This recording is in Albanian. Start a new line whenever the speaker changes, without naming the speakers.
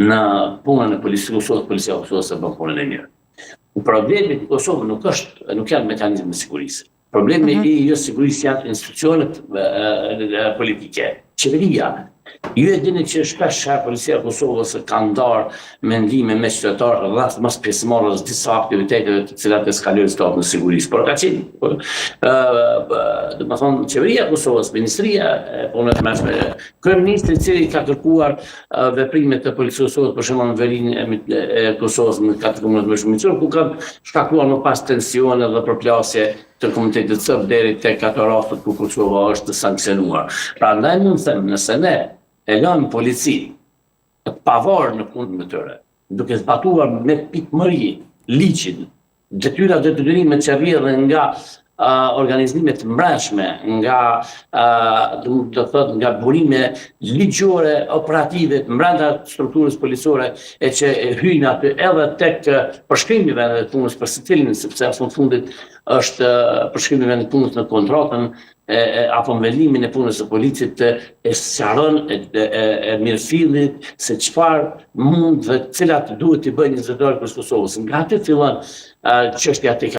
në punën e policisë Kosovës, policia e Kosovës e bën punën e mirë. Problemi i Kosovës nuk janë mekanizmet e sigurisë. Problemi i jo sigurisë janë institucionet politike. Qeveria. Ju e dini që shpesh policia e Kosovës ka ndarë mendime me qytetarë rreth mos pjesëmarrjes disa aktiviteteve të cilat eskalojnë situatën e sigurisë. Por ka qenë, domethënë qeveria e Kosovës, Ministria e Punëve të Brendshme, kryeministri i cili ka kërkuar veprimet të policisë Kosovës, për shembull në verinë e Kosovës në katër komuna më shumicor, ku kanë shkaktuar më pas tensione dhe përplasje të komunitetit sërb deri tek ato raste ku Kosova është sankcionuar. Prandaj mund të them, nëse ne e lëmë policinë të pavarur në punën e tyre, duke zbatuar me pikëmëri ligjin, detyrat dhe detyrimet që rrjedhin nga organizimet mbrëmshme, nga burime ligjore operative brenda strukturës policore e që hyjnë aty edhe tek përshkrimive të punës për secilin, sepse në fundit është përshkrimive të punës në kontratën apo mbellimin e punës së policisë e sqaron e mirëfillit se çfarë mund dhe cilat duhet i bëjnë zyrtarët e Kosovës. Nga aty fillon çështja